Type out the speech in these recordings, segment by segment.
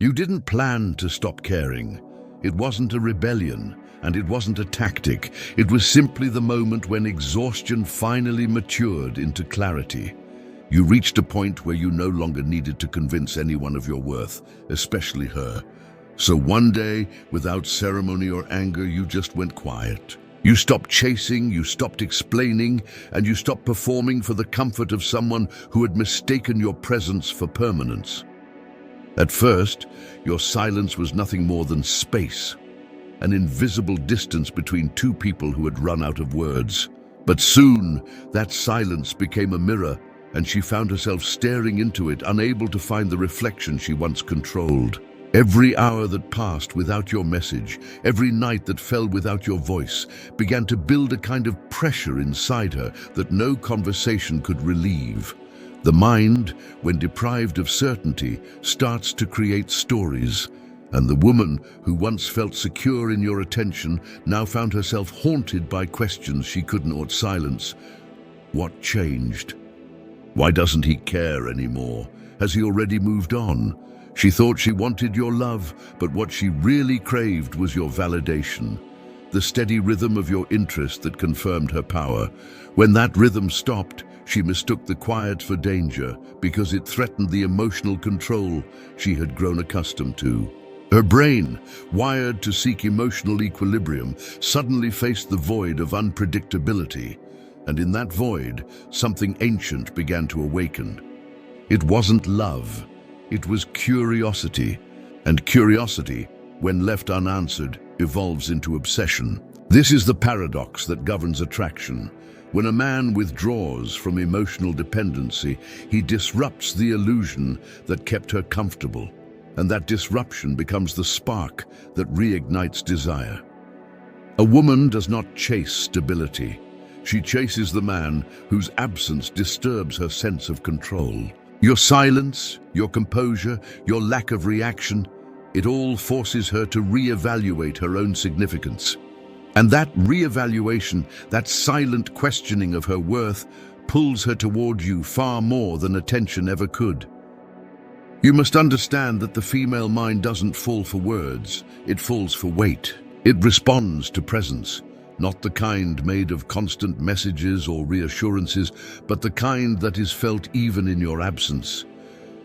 You didn't plan to stop caring. It wasn't a rebellion, and it wasn't a tactic. It was simply the moment when exhaustion finally matured into clarity. You reached a point where you no longer needed to convince anyone of your worth, especially her. So one day, without ceremony or anger, you just went quiet. You stopped chasing, you stopped explaining, and you stopped performing for the comfort of someone who had mistaken your presence for permanence. At first, your silence was nothing more than space, an invisible distance between two people who had run out of words. But soon, that silence became a mirror, and she found herself staring into it, unable to find the reflection she once controlled. Every hour that passed without your message, every night that fell without your voice, began to build a kind of pressure inside her that no conversation could relieve. The mind, when deprived of certainty, starts to create stories, and the woman who once felt secure in your attention now found herself haunted by questions she couldn't silence. What changed? Why doesn't he care anymore? Has he already moved on? She thought she wanted your love, but what she really craved was your validation, the steady rhythm of your interest that confirmed her power. When that rhythm stopped, she mistook the quiet for danger because it threatened the emotional control she had grown accustomed to. Her brain, wired to seek emotional equilibrium, suddenly faced the void of unpredictability, and in that void, something ancient began to awaken. It wasn't love, it was curiosity, and curiosity, when left unanswered, evolves into obsession. This is the paradox that governs attraction. When a man withdraws from emotional dependency, he disrupts the illusion that kept her comfortable, and that disruption becomes the spark that reignites desire. A woman does not chase stability. She chases the man whose absence disturbs her sense of control. Your silence, your composure, your lack of reaction, it all forces her to reevaluate her own significance. And that reevaluation, that silent questioning of her worth, pulls her toward you far more than attention ever could. You must understand that the female mind doesn't fall for words, it falls for weight. It responds to presence, not the kind made of constant messages or reassurances, but the kind that is felt even in your absence.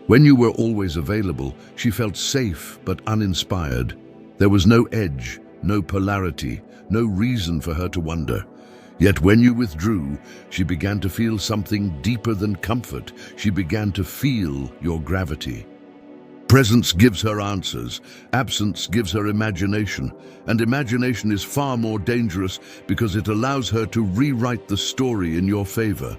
When you were always available, she felt safe but uninspired. There was no edge, no polarity, no reason for her to wonder. Yet when you withdrew, she began to feel something deeper than comfort. She began to feel your gravity. Presence gives her answers, absence gives her imagination, and imagination is far more dangerous because it allows her to rewrite the story in your favor.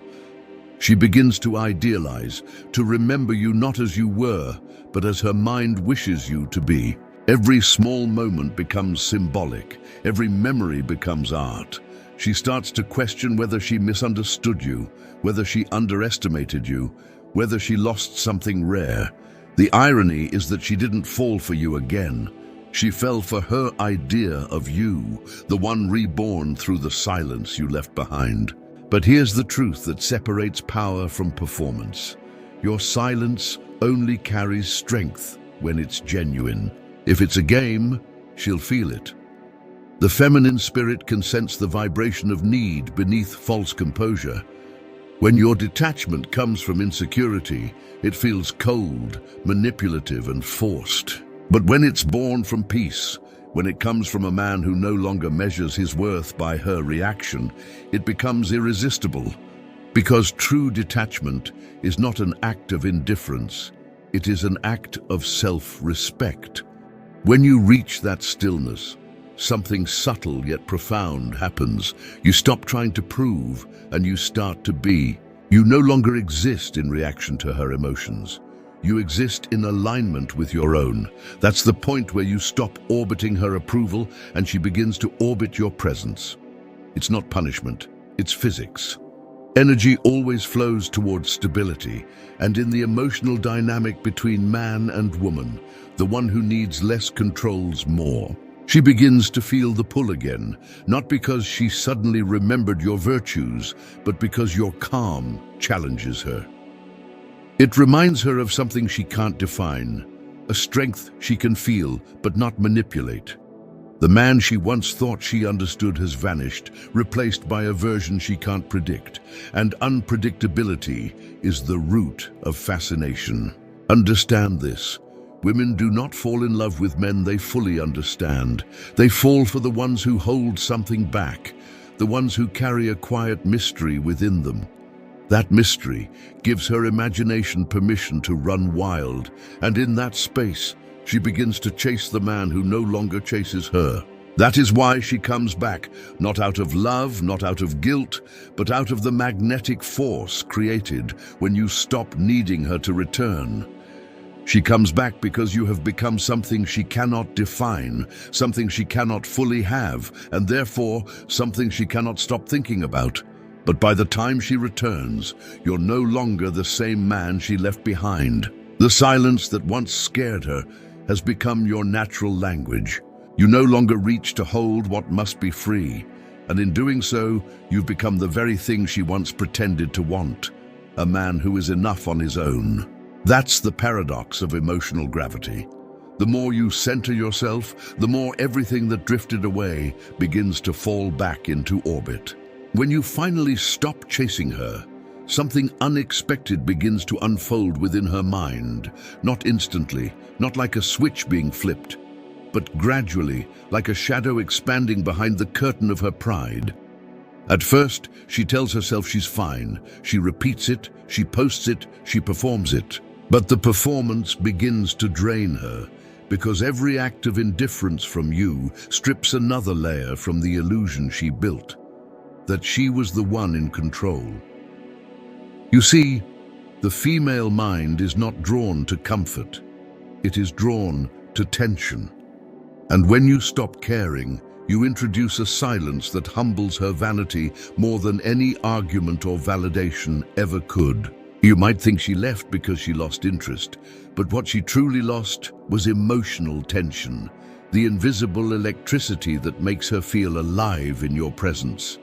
She begins to idealize, to remember you not as you were, but as her mind wishes you to be. Every small moment becomes symbolic. Every memory becomes art. She starts to question whether she misunderstood you, whether she underestimated you, whether she lost something rare. The irony is that she didn't fall for you again. She fell for her idea of you, the one reborn through the silence you left behind. But here's the truth that separates power from performance. Your silence only carries strength when it's genuine. If it's a game, she'll feel it. The feminine spirit can sense the vibration of need beneath false composure. When your detachment comes from insecurity, it feels cold, manipulative, and forced. But when it's born from peace, when it comes from a man who no longer measures his worth by her reaction, it becomes irresistible. Because true detachment is not an act of indifference, it is an act of self-respect. When you reach that stillness, something subtle yet profound happens. You stop trying to prove and you start to be. You no longer exist in reaction to her emotions. You exist in alignment with your own. That's the point where you stop orbiting her approval and she begins to orbit your presence. It's not punishment, it's physics. Energy always flows towards stability, and in the emotional dynamic between man and woman, the one who needs less controls more. She begins to feel the pull again, not because she suddenly remembered your virtues, but because your calm challenges her. It reminds her of something she can't define, a strength she can feel but not manipulate. The man she once thought she understood has vanished, replaced by a version she can't predict. And unpredictability is the root of fascination. Understand this. Women do not fall in love with men they fully understand. They fall for the ones who hold something back, the ones who carry a quiet mystery within them. That mystery gives her imagination permission to run wild, and in that space, she begins to chase the man who no longer chases her. That is why she comes back, not out of love, not out of guilt, but out of the magnetic force created when you stop needing her to return. She comes back because you have become something she cannot define, something she cannot fully have, and therefore something she cannot stop thinking about. But by the time she returns, you're no longer the same man she left behind. The silence that once scared her has become your natural language. You no longer reach to hold what must be free, and in doing so, you've become the very thing she once pretended to want, a man who is enough on his own. That's the paradox of emotional gravity. The more you center yourself, the more everything that drifted away begins to fall back into orbit. When you finally stop chasing her, something unexpected begins to unfold within her mind, not instantly, not like a switch being flipped, but gradually, like a shadow expanding behind the curtain of her pride. At first, she tells herself she's fine. She repeats it, she posts it, she performs it. But the performance begins to drain her, because every act of indifference from you strips another layer from the illusion she built, that she was the one in control. You see, the female mind is not drawn to comfort. It is drawn to tension. And when you stop caring, you introduce a silence that humbles her vanity more than any argument or validation ever could. You might think she left because she lost interest, but what she truly lost was emotional tension, the invisible electricity that makes her feel alive in your presence.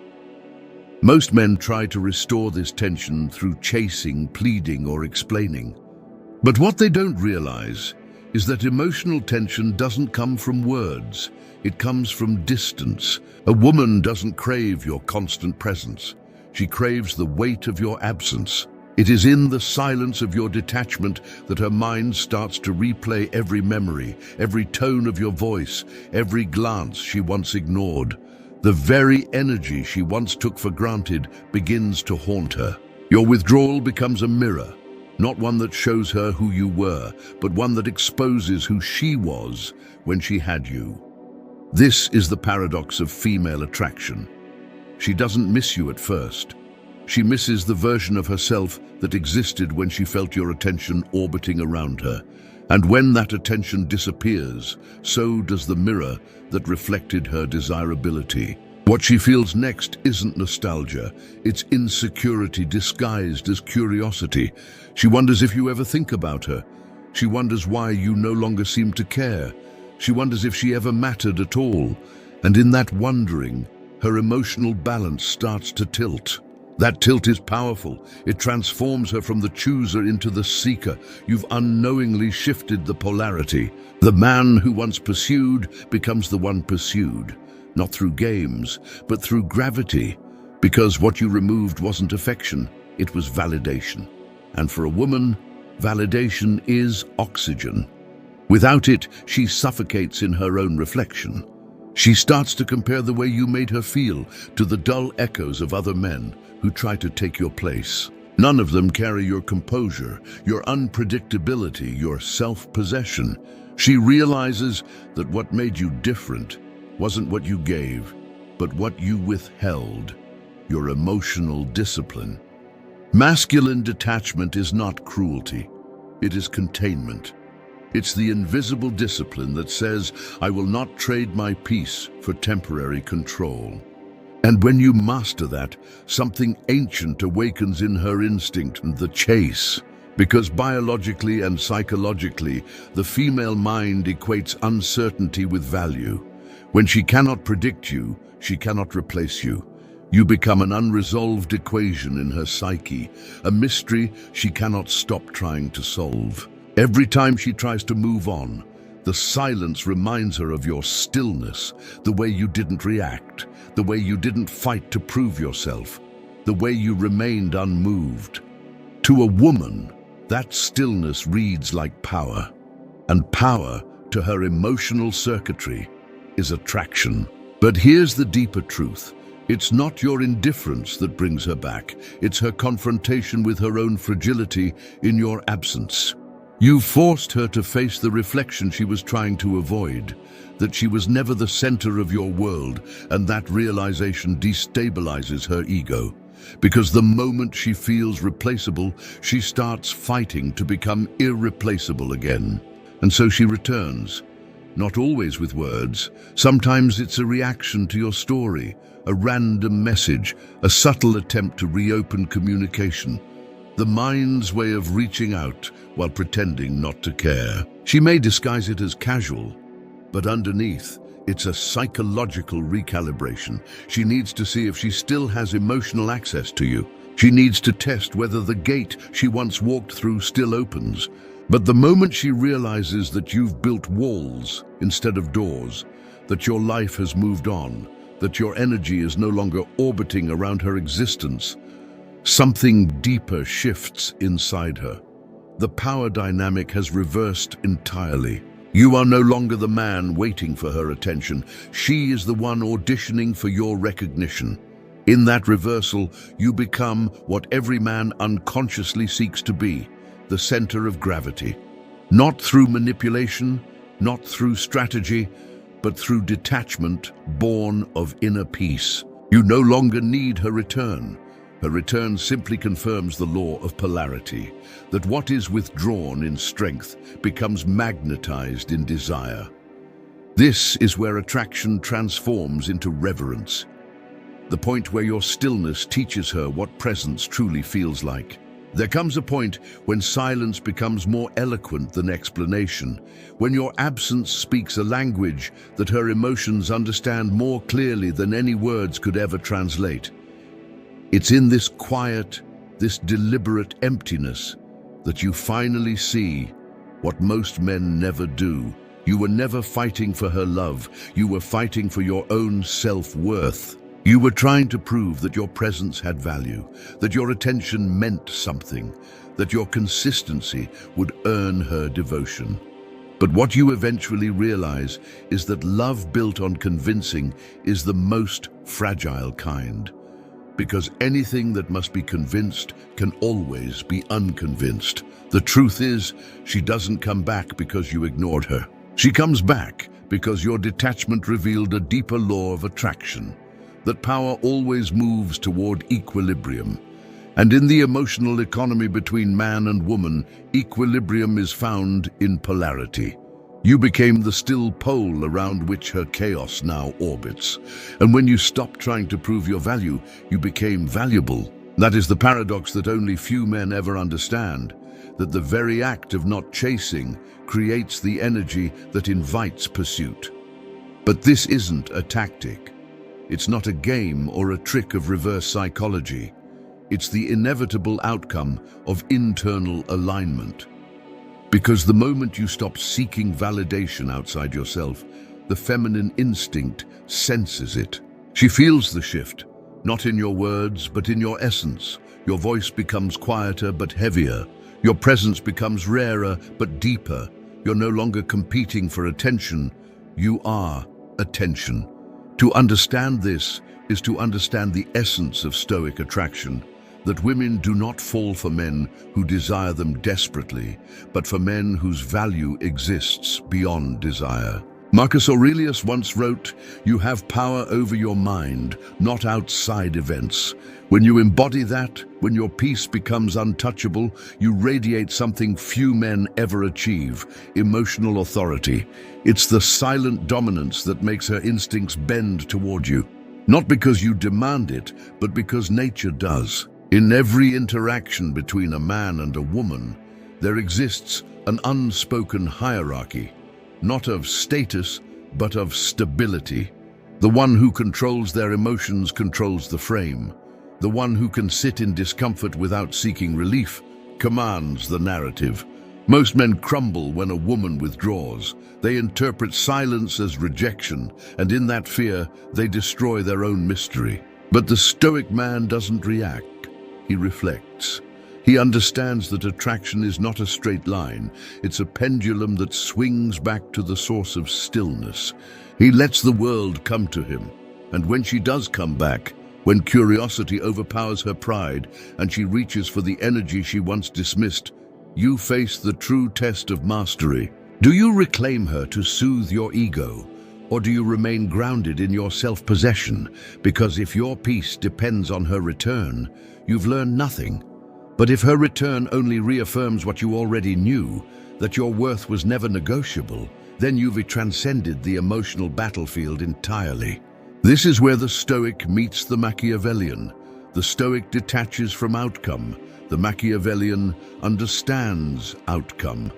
Most men try to restore this tension through chasing, pleading, or explaining. But what they don't realize is that emotional tension doesn't come from words. It comes from distance. A woman doesn't crave your constant presence. She craves the weight of your absence. It is in the silence of your detachment that her mind starts to replay every memory, every tone of your voice, every glance she once ignored. The very energy she once took for granted begins to haunt her. Your withdrawal becomes a mirror, not one that shows her who you were, but one that exposes who she was when she had you. This is the paradox of female attraction. She doesn't miss you at first. She misses the version of herself that existed when she felt your attention orbiting around her. And when that attention disappears, so does the mirror that reflected her desirability. What she feels next isn't nostalgia, it's insecurity disguised as curiosity. She wonders if you ever think about her. She wonders why you no longer seem to care. She wonders if she ever mattered at all. And in that wondering, her emotional balance starts to tilt. That tilt is powerful. It transforms her from the chooser into the seeker. You've unknowingly shifted the polarity. The man who once pursued becomes the one pursued, not through games, but through gravity, because what you removed wasn't affection, it was validation. And for a woman, validation is oxygen. Without it, she suffocates in her own reflection. She starts to compare the way you made her feel to the dull echoes of other men who try to take your place. None of them carry your composure, your unpredictability, your self-possession. She realizes that what made you different wasn't what you gave, but what you withheld, your emotional discipline. Masculine detachment is not cruelty, it is containment. It's the invisible discipline that says, I will not trade my peace for temporary control. And when you master that, something ancient awakens in her instinct, the chase. Because biologically and psychologically, the female mind equates uncertainty with value. When she cannot predict you, she cannot replace you. You become an unresolved equation in her psyche, a mystery she cannot stop trying to solve. Every time she tries to move on, the silence reminds her of your stillness, the way you didn't react, the way you didn't fight to prove yourself, the way you remained unmoved. To a woman, that stillness reads like power, and power, to her emotional circuitry, is attraction. But here's the deeper truth. It's not your indifference that brings her back. It's her confrontation with her own fragility in your absence. You forced her to face the reflection she was trying to avoid, that she was never the center of your world, and that realization destabilizes her ego. Because the moment she feels replaceable, she starts fighting to become irreplaceable again. And so she returns, not always with words. Sometimes it's a reaction to your story, a random message, a subtle attempt to reopen communication. The mind's way of reaching out while pretending not to care. She may disguise it as casual, but underneath, it's a psychological recalibration. She needs to see if she still has emotional access to you. She needs to test whether the gate she once walked through still opens. But the moment she realizes that you've built walls instead of doors, that your life has moved on, that your energy is no longer orbiting around her existence, something deeper shifts inside her. The power dynamic has reversed entirely. You are no longer the man waiting for her attention. She is the one auditioning for your recognition. In that reversal, you become what every man unconsciously seeks to be, the center of gravity. Not through manipulation, not through strategy, but through detachment born of inner peace. You no longer need her return. Her return simply confirms the law of polarity, that what is withdrawn in strength becomes magnetized in desire. This is where attraction transforms into reverence, the point where your stillness teaches her what presence truly feels like. There comes a point when silence becomes more eloquent than explanation, when your absence speaks a language that her emotions understand more clearly than any words could ever translate. It's in this quiet, this deliberate emptiness that you finally see what most men never do. You were never fighting for her love. You were fighting for your own self-worth. You were trying to prove that your presence had value, that your attention meant something, that your consistency would earn her devotion. But what you eventually realize is that love built on convincing is the most fragile kind. Because anything that must be convinced can always be unconvinced. The truth is, she doesn't come back because you ignored her. She comes back because your detachment revealed a deeper law of attraction, that power always moves toward equilibrium. And in the emotional economy between man and woman, equilibrium is found in polarity. You became the still pole around which her chaos now orbits. And when you stopped trying to prove your value, you became valuable. That is the paradox that only few men ever understand, that the very act of not chasing creates the energy that invites pursuit. But this isn't a tactic. It's not a game or a trick of reverse psychology. It's the inevitable outcome of internal alignment. Because the moment you stop seeking validation outside yourself, the feminine instinct senses it. She feels the shift, not in your words, but in your essence. Your voice becomes quieter but heavier. Your presence becomes rarer but deeper. You're no longer competing for attention. You are attention. To understand this is to understand the essence of stoic attraction, that women do not fall for men who desire them desperately, but for men whose value exists beyond desire. Marcus Aurelius once wrote, "You have power over your mind, not outside events. When you embody that, when your peace becomes untouchable, you radiate something few men ever achieve, emotional authority. It's the silent dominance that makes her instincts bend toward you. Not because you demand it, but because nature does. In every interaction between a man and a woman, there exists an unspoken hierarchy, not of status, but of stability. The one who controls their emotions controls the frame. The one who can sit in discomfort without seeking relief commands the narrative. Most men crumble when a woman withdraws. They interpret silence as rejection, and in that fear, they destroy their own mystery. But the stoic man doesn't react. He reflects. He understands that attraction is not a straight line. It's a pendulum that swings back to the source of stillness. He lets the world come to him. And when she does come back, when curiosity overpowers her pride and she reaches for the energy she once dismissed, you face the true test of mastery. Do you reclaim her to soothe your ego, or do you remain grounded in your self-possession? Because if your peace depends on her return, you've learned nothing. But if her return only reaffirms what you already knew, that your worth was never negotiable, then you've transcended the emotional battlefield entirely. This is where the Stoic meets the Machiavellian. The Stoic detaches from outcome. The Machiavellian understands outcome.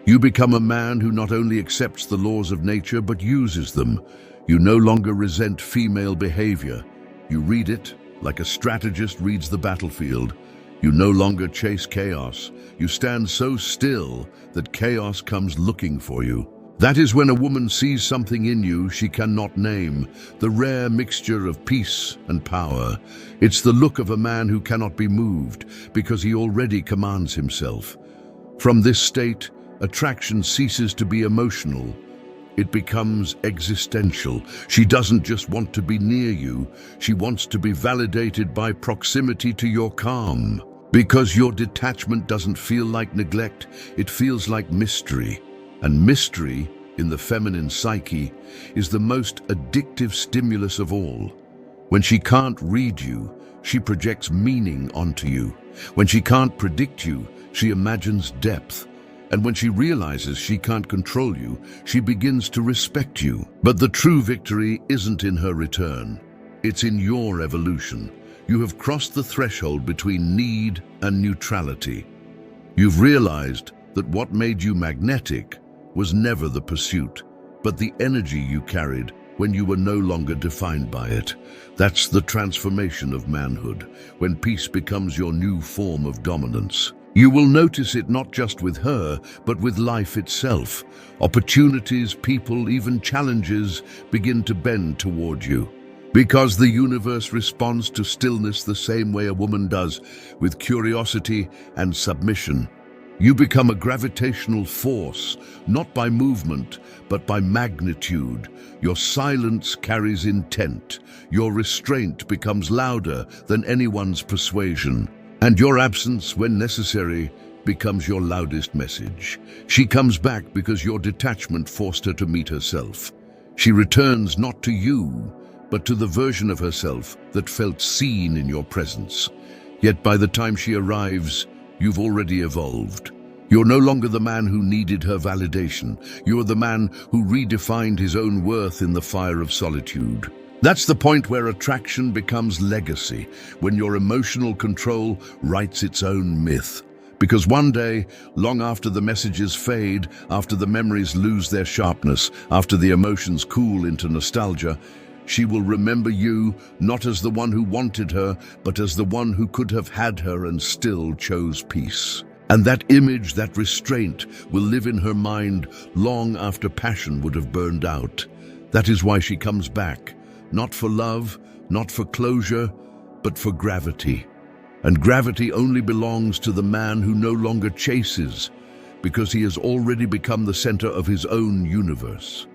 You become a man who not only accepts the laws of nature but uses them. You no longer resent female behavior. You read it like a strategist reads the battlefield. You no longer chase chaos. You stand so still that chaos comes looking for you. That is when a woman sees something in you she cannot name, the rare mixture of peace and power. It's the look of a man who cannot be moved because he already commands himself. From this state, attraction ceases to be emotional. It becomes existential. She doesn't just want to be near you, she wants to be validated by proximity to your calm. Because your detachment doesn't feel like neglect, it feels like mystery. And mystery, in the feminine psyche, is the most addictive stimulus of all. When she can't read you, she projects meaning onto you. When she can't predict you, she imagines depth. And when she realizes she can't control you, she begins to respect you. But the true victory isn't in her return. It's in your evolution. You have crossed the threshold between need and neutrality. You've realized that what made you magnetic was never the pursuit, but the energy you carried when you were no longer defined by it. That's the transformation of manhood, when peace becomes your new form of dominance. You will notice it not just with her, but with life itself. Opportunities, people, even challenges begin to bend toward you. Because the universe responds to stillness the same way a woman does, with curiosity and submission. You become a gravitational force, not by movement, but by magnitude. Your silence carries intent. Your restraint becomes louder than anyone's persuasion. And your absence, when necessary, becomes your loudest message. She comes back because your detachment forced her to meet herself. She returns not to you, but to the version of herself that felt seen in your presence. Yet by the time she arrives, you've already evolved. You're no longer the man who needed her validation. You're the man who redefined his own worth in the fire of solitude. That's the point where attraction becomes legacy, when your emotional control writes its own myth. Because one day, long after the messages fade, after the memories lose their sharpness, after the emotions cool into nostalgia, she will remember you not as the one who wanted her, but as the one who could have had her and still chose peace. And that image, that restraint, will live in her mind long after passion would have burned out. That is why she comes back, not for love, not for closure, but for gravity. And gravity only belongs to the man who no longer chases, because he has already become the center of his own universe.